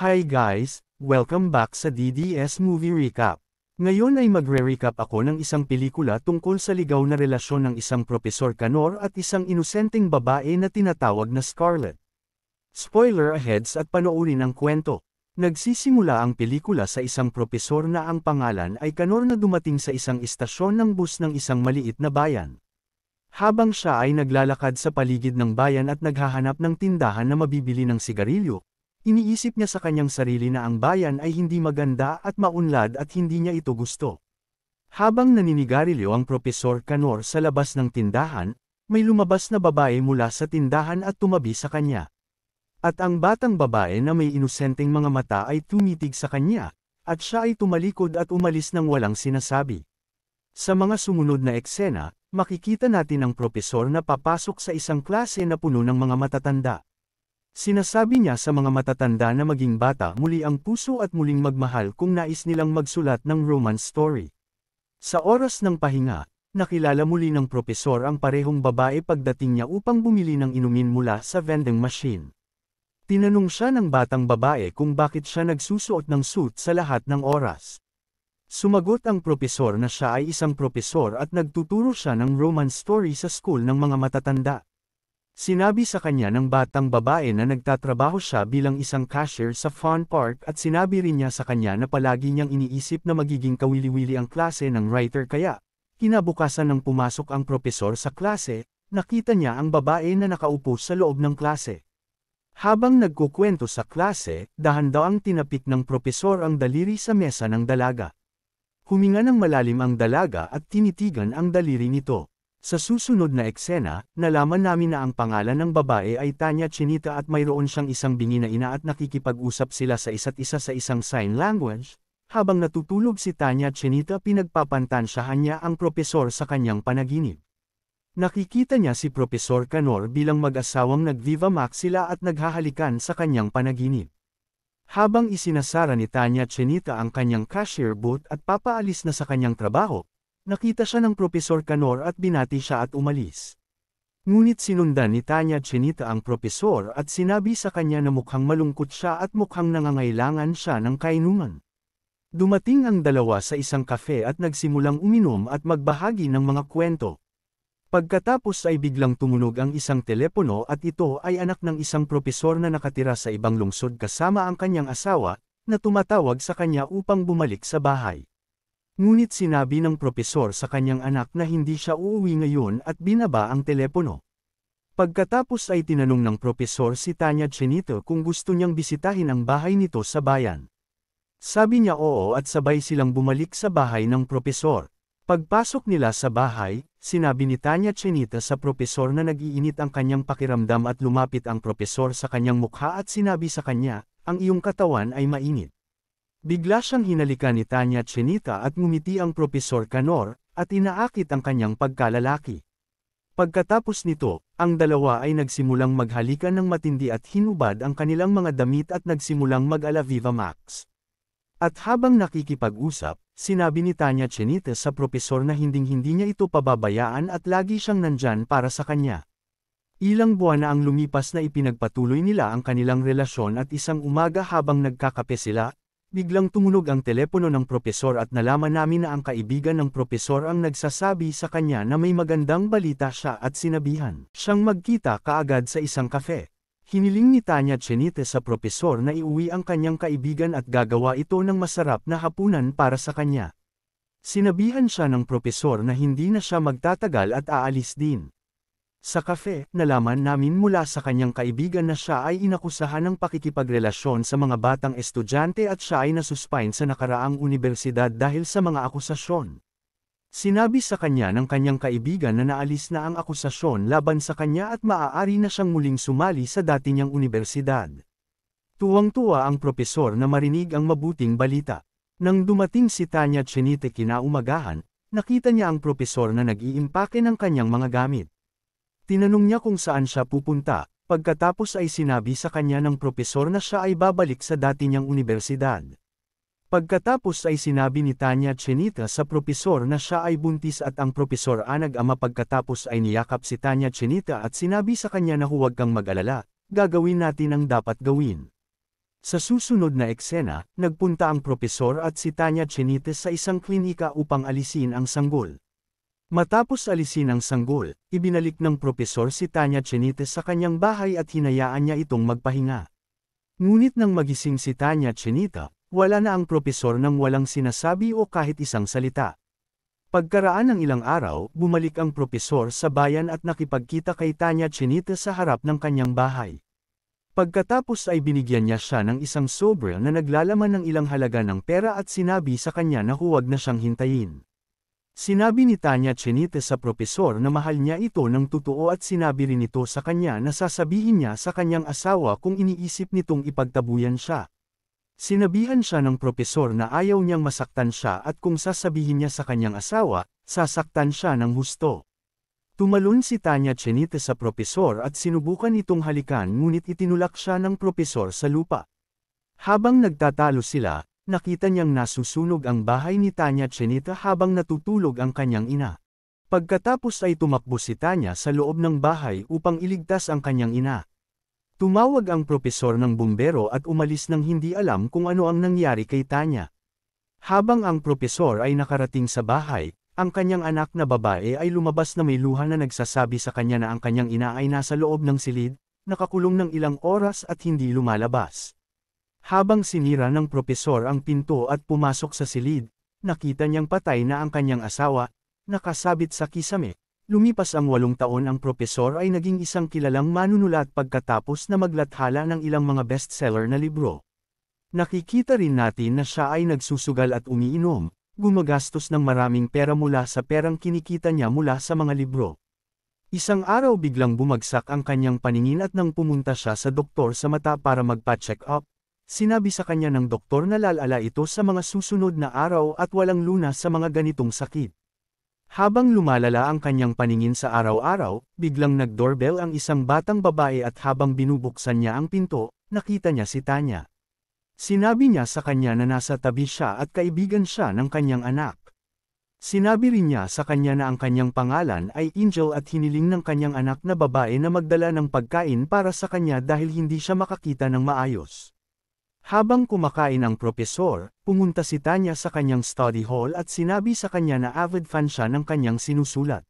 Hi guys, welcome back sa DDS Movie Recap. Ngayon ay magre-recap ako ng isang pelikula tungkol sa ligaw na relasyon ng isang Propesor Canor at isang inosenteng babae na tinatawag na Scarlett. Spoiler aheads at panoorin ang kwento. Nagsisimula ang pelikula sa isang propesor na ang pangalan ay Canor na dumating sa isang istasyon ng bus ng isang maliit na bayan. Habang siya ay naglalakad sa paligid ng bayan at naghahanap ng tindahan na mabibili ng sigarilyo, iniisip niya sa kanyang sarili na ang bayan ay hindi maganda at maunlad at hindi niya ito gusto. Habang naninigarilyo ang Propesor Canor sa labas ng tindahan, may lumabas na babae mula sa tindahan at tumabi sa kanya. At ang batang babae na may inosenteng mga mata ay tumitig sa kanya, at siya ay tumalikod at umalis nang walang sinasabi. Sa mga sumunod na eksena, makikita natin ang propesor na papasok sa isang klase na puno ng mga matatanda. Sinasabi niya sa mga matatanda na maging bata muli ang puso at muling magmahal kung nais nilang magsulat ng romance story. Sa oras ng pahinga, nakilala muli ng propesor ang parehong babae pagdating niya upang bumili ng inumin mula sa vending machine. Tinanong siya ng batang babae kung bakit siya nagsusuot ng suit sa lahat ng oras. Sumagot ang propesor na siya ay isang propesor at nagtuturo siya ng romance story sa school ng mga matatanda. Sinabi sa kanya ng batang babae na nagtatrabaho siya bilang isang cashier sa fun park at sinabi rin niya sa kanya na palagi niyang iniisip na magiging kawili-wili ang klase ng writer kaya, kinabukasan nang pumasok ang propesor sa klase, nakita niya ang babae na nakaupo sa loob ng klase. Habang nagkukwento sa klase, dahan-dahang tinapik ng propesor ang daliri sa mesa ng dalaga. Huminga ng malalim ang dalaga at tinitigan ang daliri nito. Sa susunod na eksena, nalaman namin na ang pangalan ng babae ay Tanya Chinita at mayroon siyang isang bingi na ina at nakikipag-usap sila sa isa't isa sa isang sign language. Habang natutulog si Tanya Chinita, pinagpapantansyahan niya ang propesor sa kanyang panaginip. Nakikita niya si Propesor Canor bilang mag-asawang nag-Viva Max sila at naghahalikan sa kanyang panaginip. Habang isinasara ni Tanya Chinita ang kanyang cashier booth at papaalis na sa kanyang trabaho, nakita siya ng Propesor Canor at binati siya at umalis. Ngunit sinundan ni Tanya Chinita ang propesor at sinabi sa kanya na mukhang malungkot siya at mukhang nangangailangan siya ng kainuman. Dumating ang dalawa sa isang kafe at nagsimulang uminom at magbahagi ng mga kwento. Pagkatapos ay biglang tumunog ang isang telepono at ito ay anak ng isang propesor na nakatira sa ibang lungsod kasama ang kanyang asawa, na tumatawag sa kanya upang bumalik sa bahay. Ngunit sinabi ng propesor sa kanyang anak na hindi siya uuwi ngayon at binaba ang telepono. Pagkatapos ay tinanong ng propesor si Tanya Chinita kung gusto niyang bisitahin ang bahay nito sa bayan. Sabi niya oo at sabay silang bumalik sa bahay ng propesor. Pagpasok nila sa bahay, sinabi ni Tanya Chinita sa propesor na nag-iinit ang kanyang pakiramdam at lumapit ang propesor sa kanyang mukha at sinabi sa kanya, ang iyong katawan ay mainit. Bigla siyang hinalikan ni Tanya Chinita at ngumiti ang Propesor Canor, at inaakit ang kanyang pagkalalaki. Pagkatapos nito, ang dalawa ay nagsimulang maghalikan ng matindi at hinubad ang kanilang mga damit at nagsimulang mag-ala Viva Max. At habang nakikipag-usap, sinabi ni Tanya Chinita sa propesor na hinding-hindi niya ito pababayaan at lagi siyang nandyan para sa kanya. Ilang buwan na ang lumipas na ipinagpatuloy nila ang kanilang relasyon at isang umaga habang nagkakape sila, biglang tumunog ang telepono ng propesor at nalaman namin na ang kaibigan ng propesor ang nagsasabi sa kanya na may magandang balita siya at sinabihan siyang magkita kaagad sa isang kafe. Hiniling ni Tanya Chinita sa propesor na iuwi ang kanyang kaibigan at gagawa ito ng masarap na hapunan para sa kanya. Sinabihan siya ng propesor na hindi na siya magtatagal at aalis din. Sa kafe, nalaman namin mula sa kanyang kaibigan na siya ay inakusahan ng pakikipagrelasyon sa mga batang estudyante at siya ay nasuspine sa nakaraang unibersidad dahil sa mga akusasyon. Sinabi sa kanya ng kanyang kaibigan na naalis na ang akusasyon laban sa kanya at maaari na siyang muling sumali sa dati niyang unibersidad. Tuwang-tuwa ang propesor na marinig ang mabuting balita. Nang dumating si Tanya Chinita kinaumagahan, nakita niya ang propesor na nag-iimpake ng kanyang mga gamit. Tinanong niya kung saan siya pupunta, pagkatapos ay sinabi sa kanya ng propesor na siya ay babalik sa dati niyang unibersidad. Pagkatapos ay sinabi ni Tanya Chinita sa propesor na siya ay buntis at ang propesor nag-ama pagkatapos ay niyakap si Tanya Chinita at sinabi sa kanya na huwag kang mag-alala, gagawin natin ang dapat gawin. Sa susunod na eksena, nagpunta ang propesor at si Tanya Chenites sa isang klinika upang alisin ang sanggol. Matapos alisin ang sanggol, ibinalik ng propesor si Tanya Chenites sa kanyang bahay at hinayaan niya itong magpahinga. Ngunit nang magising si Tanya Chenita, wala na ang propesor nang walang sinasabi o kahit isang salita. Pagkaraan ng ilang araw, bumalik ang propesor sa bayan at nakipagkita kay Tanya Chenita sa harap ng kanyang bahay. Pagkatapos ay binigyan niya siya ng isang sobre na naglalaman ng ilang halaga ng pera at sinabi sa kanya na huwag na siyang hintayin. Sinabi ni Tanya Chenita sa propesor na mahal niya ito ng totoo at sinabi rin ito sa kanya na sasabihin niya sa kanyang asawa kung iniisip nitong ipagtabuyan siya. Sinabihan siya ng propesor na ayaw niyang masaktan siya at kung sasabihin niya sa kanyang asawa, sasaktan siya ng husto. Tumalon si Tanya Chenita sa propesor at sinubukan itong halikan ngunit itinulak siya ng propesor sa lupa. Habang nagtatalo sila, nakita niyang nasusunog ang bahay ni Tanya Chenita habang natutulog ang kanyang ina. Pagkatapos ay tumakbo si Tanya sa loob ng bahay upang iligtas ang kanyang ina. Tumawag ang propesor ng bumbero at umalis nang hindi alam kung ano ang nangyari kay Tanya. Habang ang propesor ay nakarating sa bahay, ang kanyang anak na babae ay lumabas na may luha na nagsasabi sa kanya na ang kanyang ina ay nasa loob ng silid, nakakulong ng ilang oras at hindi lumalabas. Habang sinira ng propesor ang pinto at pumasok sa silid, nakita niyang patay na ang kanyang asawa, nakasabit sa kisame. Lumipas ang 8 taon ang propesor ay naging isang kilalang manunulat pagkatapos na maglathala ng ilang mga bestseller na libro. Nakikita rin natin na siya ay nagsusugal at umiinom, gumagastos ng maraming pera mula sa perang kinikita niya mula sa mga libro. Isang araw biglang bumagsak ang kanyang paningin at nang pumunta siya sa doktor sa mata para magpa-check up, sinabi sa kanya ng doktor na lalala ito sa mga susunod na araw at walang lunas sa mga ganitong sakit. Habang lumalala ang kanyang paningin sa araw-araw, biglang nag-doorbell ang isang batang babae at habang binubuksan niya ang pinto, nakita niya si Tanya. Sinabi niya sa kanya na nasa tabi siya at kaibigan siya ng kanyang anak. Sinabi rin niya sa kanya na ang kanyang pangalan ay Angel at hiniling ng kanyang anak na babae na magdala ng pagkain para sa kanya dahil hindi siya makakita ng maayos. Habang kumakain ang propesor, pumunta si Tanya sa kanyang study hall at sinabi sa kanya na avid fan siya ng kanyang sinusulat.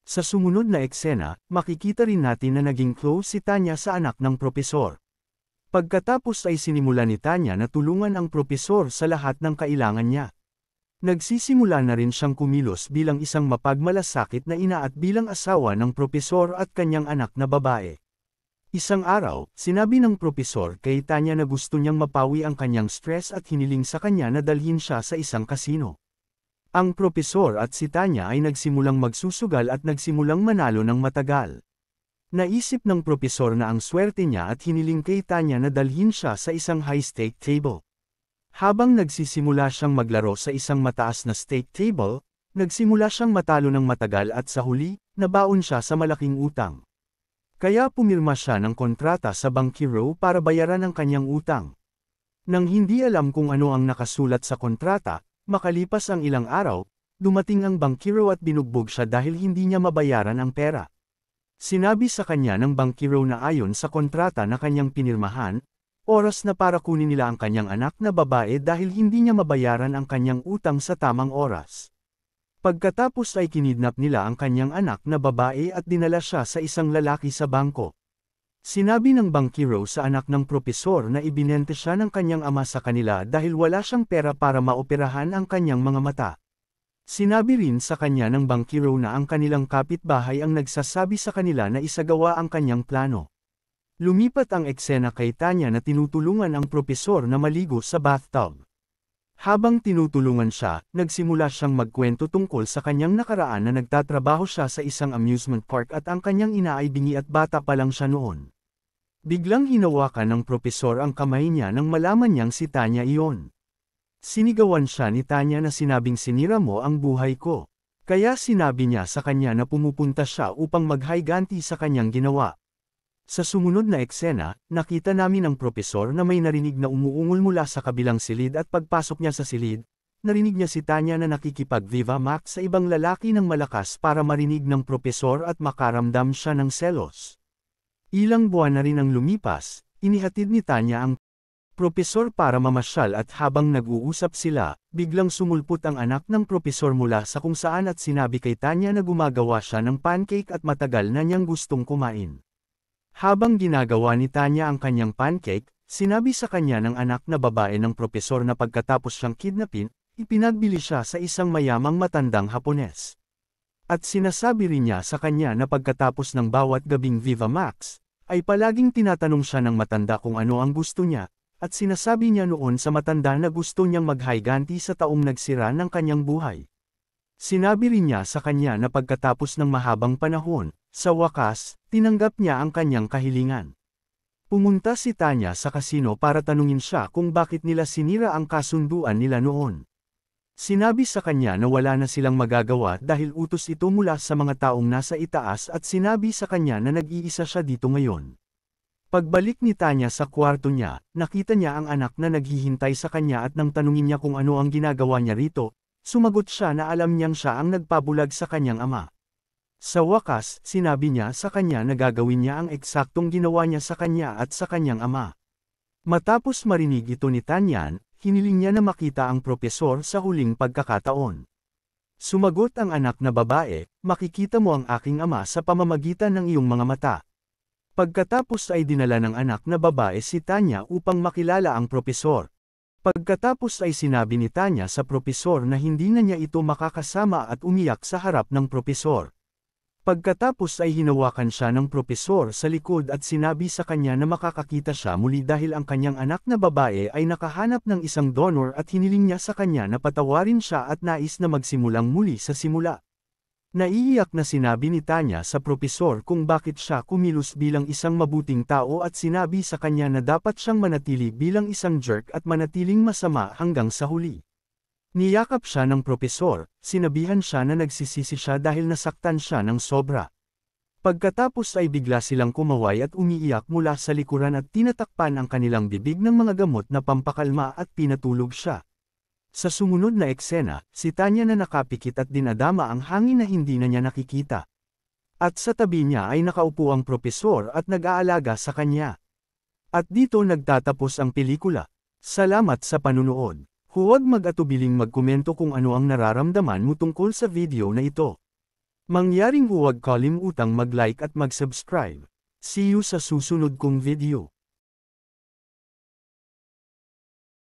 Sa sumunod na eksena, makikita rin natin na naging close si Tanya sa anak ng propesor. Pagkatapos ay sinimula ni Tanya na tulungan ang propesor sa lahat ng kailangan niya. Nagsisimula na rin siyang kumilos bilang isang mapagmalasakit na ina at bilang asawa ng propesor at kanyang anak na babae. Isang araw, sinabi ng propesor kay Tanya na gusto niyang mapawi ang kanyang stress at hiniling sa kanya na dalhin siya sa isang kasino. Ang propesor at si Tanya ay nagsimulang magsusugal at nagsimulang manalo ng matagal. Naisip ng propesor na ang swerte niya at hiniling kay Tanya na dalhin siya sa isang high-stake table. Habang nagsisimula siyang maglaro sa isang mataas na stake table, nagsimula siyang matalo ng matagal at sa huli, nabaon siya sa malaking utang. Kaya pumirma siya ng kontrata sa bankero para bayaran ang kanyang utang. Nang hindi alam kung ano ang nakasulat sa kontrata, makalipas ang ilang araw, dumating ang bankero at binugbog siya dahil hindi niya mabayaran ang pera. Sinabi sa kanya ng bankero na ayon sa kontrata na kanyang pinirmahan, oras na para kunin nila ang kanyang anak na babae dahil hindi niya mabayaran ang kanyang utang sa tamang oras. Pagkatapos ay kinidnap nila ang kanyang anak na babae at dinala siya sa isang lalaki sa bangko. Sinabi ng bankero sa anak ng propesor na ibinente siya ng kanyang ama sa kanila dahil wala siyang pera para maoperahan ang kanyang mga mata. Sinabi rin sa kanya ng bankero na ang kanilang kapitbahay ang nagsasabi sa kanila na isagawa ang kanyang plano. Lumipat ang eksena kay Tanya na tinutulungan ang propesor na maligo sa bathtub. Habang tinutulungan siya, nagsimula siyang magkwento tungkol sa kanyang nakaraan na nagtatrabaho siya sa isang amusement park at ang kanyang ina ay bingi at bata pa lang siya noon. Biglang hinawakan ng propesor ang kamay niya nang malaman niyang si Tanya iyon. Sinigawan siya ni Tanya na sinabing sinira mo ang buhay ko. Kaya sinabi niya sa kanya na pumupunta siya upang maghayganti sa kanyang ginawa. Sa sumunod na eksena, nakita namin ang propesor na may narinig na umuungol mula sa kabilang silid at pagpasok niya sa silid, narinig niya si Tanya na nakikipag-Viva Max sa ibang lalaki ng malakas para marinig ng propesor at makaramdam siya ng selos. Ilang buwan na rin ang lumipas, inihatid ni Tanya ang propesor para mamasyal at habang nag-uusap sila, biglang sumulpot ang anak ng propesor mula sa kung saan at sinabi kay Tanya na gumagawa siya ng pancake at matagal na niyang gustong kumain. Habang ginagawa ni Tanya ang kanyang pancake, sinabi sa kanya ng anak na babae ng propesor na pagkatapos siyang kidnapin, ipinagbili siya sa isang mayamang matandang Hapones. At sinasabi rin niya sa kanya na pagkatapos ng bawat gabing Viva Max, ay palaging tinatanong siya ng matanda kung ano ang gusto niya, at sinasabi niya noon sa matanda na gusto niyang maghiganti sa taong nagsira ng kanyang buhay. Sinabi rin niya sa kanya na pagkatapos ng mahabang panahon, sa wakas, tinanggap niya ang kanyang kahilingan. Pumunta si Tanya sa kasino para tanungin siya kung bakit nila sinira ang kasunduan nila noon. Sinabi sa kanya na wala na silang magagawa dahil utos ito mula sa mga taong nasa itaas at sinabi sa kanya na nag-iisa siya dito ngayon. Pagbalik ni Tanya sa kwarto niya, nakita niya ang anak na naghihintay sa kanya at nang tanungin niya kung ano ang ginagawa niya rito, sumagot siya na alam niyang siya ang nagpabulag sa kanyang ama. Sa wakas, sinabi niya sa kanya na gagawin niya ang eksaktong ginawa niya sa kanya at sa kanyang ama. Matapos marinig ito ni Tanya, hiniling niya na makita ang propesor sa huling pagkakataon. Sumagot ang anak na babae, makikita mo ang aking ama sa pamamagitan ng iyong mga mata. Pagkatapos ay dinala ng anak na babae si Tanya upang makilala ang propesor. Pagkatapos ay sinabi ni Tanya sa propesor na hindi na niya ito makakasama at umiyak sa harap ng propesor. Pagkatapos ay hinawakan siya ng propesor sa likod at sinabi sa kanya na makakakita siya muli dahil ang kanyang anak na babae ay nakahanap ng isang donor at hiniling niya sa kanya na patawarin siya at nais na magsimulang muli sa simula. Naiiyak na sinabi ni Tanya sa propesor kung bakit siya kumilos bilang isang mabuting tao at sinabi sa kanya na dapat siyang manatili bilang isang jerk at manatiling masama hanggang sa huli. Niyakap siya ng propesor, sinabihan siya na nagsisisi siya dahil nasaktan siya ng sobra. Pagkatapos ay bigla silang kumaway at umiiyak mula sa likuran at tinatakpan ang kanilang bibig ng mga gamot na pampakalma at pinatulog siya. Sa sumunod na eksena, si Tanya na nakapikit at dinadama ang hangin na hindi na niya nakikita. At sa tabi niya ay nakaupo ang propesor at nag-aalaga sa kanya. At dito nagtatapos ang pelikula. Salamat sa panunood. Huwag mag-atubiling magkomento kung ano ang nararamdaman mo tungkol sa video na ito. Mangyaring huwag kalimutang mag-like at mag-subscribe. See you sa susunod kong video.